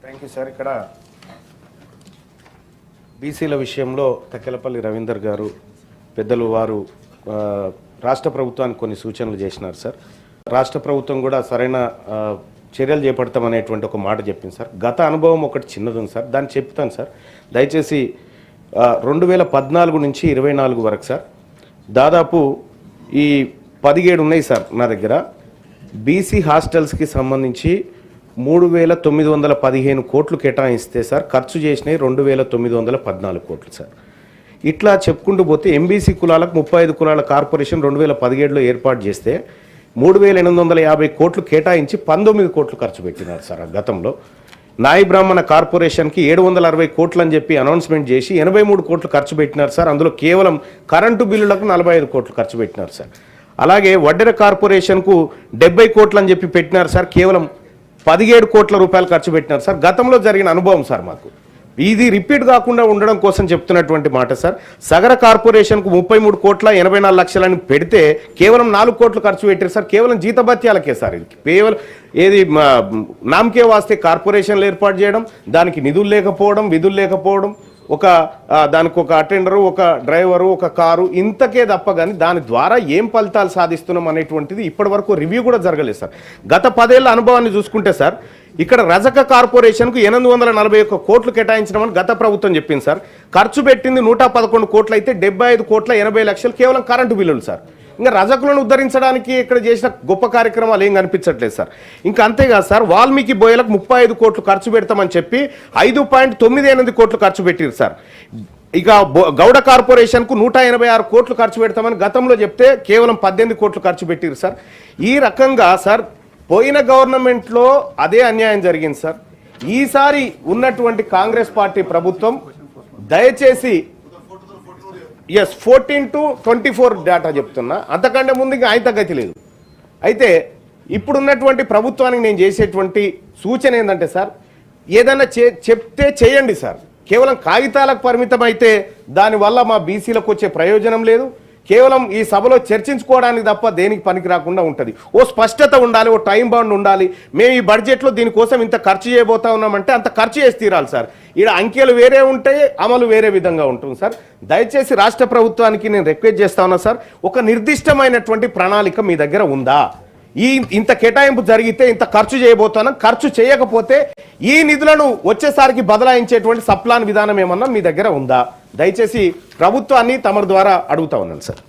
Thank you sir. ఇక్కడ బీసీల విషయంలో తక్కెలపల్లి రవీందర్ గారు పెద్దలు వారు రాష్ట్ర ప్రభుత్వానికి కొన్ని సూచనలు చేసినారు సార్. రాష్ట్ర ప్రభుత్వం కూడా సరైన చర్యలు చేపడతామనేటువంటి ఒక మాట చెప్పింది సార్. గత అనుభవం ఒకటి చిన్నది ఉంది సార్, దాన్ని చెప్తాను సార్. దయచేసి 2014 నుంచి 24 వరకు సార్ దాదాపు ఈ 17 ఉన్నాయి సార్ నా దగ్గర. బీసీ హాస్టల్స్కి సంబంధించి 3,915 కోట్లు కేటాయిస్తే సార్ ఖర్చు చేసినాయి 2,914 కోట్లు సార్. ఇట్లా చెప్పుకుంటూ పోతే ఎంబీసీ కులాలకు 35 కులాల కార్పొరేషన్ 2017లో ఏర్పాటు చేస్తే 3,850 కోట్లు కేటాయించి 19 కోట్లు ఖర్చు పెట్టినారు సార్. గతంలో నాయి బ్రాహ్మణ కార్పొరేషన్కి 760 కోట్లు అని చెప్పి అనౌన్స్మెంట్ చేసి 83 కోట్లు ఖర్చు పెట్టినారు సార్. అందులో కేవలం కరెంటు బిల్లులకు 45 కోట్లు ఖర్చు పెట్టినారు సార్. అలాగే వడ్డెర కార్పొరేషన్కు 70 కోట్లు అని చెప్పి పెట్టినారు సార్. కేవలం 17 కోట్ల రూపాయలు ఖర్చు పెట్టినారు సార్. గతంలో జరిగిన అనుభవం సార్ మాకు. ఇది రిపీట్ కాకుండా ఉండడం కోసం చెప్తున్నటువంటి మాట సార్. సగర కార్పొరేషన్కు 33 కోట్ల 84 లక్షలని పెడితే కేవలం 4 కోట్లు ఖర్చు పెట్టారు సార్. కేవలం జీతభత్యాలకే సార్. ఇది కేవలం ఏది నామకే వాస్తే కార్పొరేషన్లు ఏర్పాటు చేయడం, దానికి నిధులు లేకపోవడం, విధులు లేకపోవడం, దానికి ఒక అటెండరు, ఒక డ్రైవరు, ఒక కారు, ఇంతకే తప్ప కానీ దాని ద్వారా ఏం ఫలితాలు సాధిస్తున్నాం అనేటువంటిది ఇప్పటి వరకు రివ్యూ కూడా జరగలేదు సార్. గత 10 ఏళ్ల అనుభవాన్ని చూసుకుంటే సార్ ఇక్కడ రజక కార్పొరేషన్కు 841 కోట్లు కేటాయించడం గత ప్రభుత్వం చెప్పింది సార్. ఖర్చు పెట్టింది 111 కోట్లు అయితే 75 కోట్ల 80 లక్షలు కేవలం కరెంటు బిల్లులు సార్. ఇంకా రజకులను ఉద్ధరించడానికి ఇక్కడ చేసిన గొప్ప కార్యక్రమాలు ఏం కనిపించట్లేదు సార్. ఇంకా అంతేకాదు సార్, వాల్మీకి బోయలకు 35 కోట్లు ఖర్చు పెడతామని చెప్పి 5.98 కోట్లు ఖర్చు పెట్టారు సార్. ఇక గౌడ కార్పొరేషన్కు 186 కోట్లు ఖర్చు పెడతామని గతంలో చెప్తే కేవలం 18 కోట్లు ఖర్చు పెట్టారు సార్. ఈ రకంగా సార్ పోయిన గవర్నమెంట్లో అదే అన్యాయం జరిగింది సార్. ఈసారి ఉన్నటువంటి కాంగ్రెస్ పార్టీ ప్రభుత్వం దయచేసి 14 to 24 డేటా చెప్తున్నా, అంతకంటే ముందు ఇంకా ఆయన తగ్గతి లేదు. అయితే ఇప్పుడున్నటువంటి ప్రభుత్వానికి నేను చేసేటువంటి సూచన ఏంటంటే సార్, ఏదైనా చెప్తే చేయండి సార్. కేవలం కాగితాలకు పరిమితం అయితే దానివల్ల మా బీసీలకు వచ్చే ప్రయోజనం లేదు. కేవలం ఈ సభలో చర్చించుకోవడానికి తప్ప దేనికి పనికి రాకుండా ఉంటుంది. ఓ స్పష్టత ఉండాలి, ఓ టైం బౌండ్ ఉండాలి. మేము ఈ బడ్జెట్లో దీనికోసం ఇంత ఖర్చు చేయబోతా ఉన్నామంటే అంత ఖర్చు చేసి తీరాలి సార్. ఇక్కడ అంకెలు వేరే ఉంటాయి, అమలు వేరే విధంగా ఉంటుంది సార్. దయచేసి రాష్ట్ర ప్రభుత్వానికి నేను రిక్వెస్ట్ చేస్తా ఉన్నా సార్, ఒక నిర్దిష్టమైనటువంటి ప్రణాళిక మీ దగ్గర ఉందా? ఇంత కేటాయింపు జరిగితే ఇంత ఖర్చు చేయబోతున్నాం, ఖర్చు చేయకపోతే ఈ నిధులను వచ్చేసారికి బదలాయించేటువంటి సప్లాన్ విధానం ఏమన్నా మీ దగ్గర ఉందా? దయచేసి ప్రభుత్వాన్ని తమ ద్వారా అడుగుతా ఉన్నాను సార్.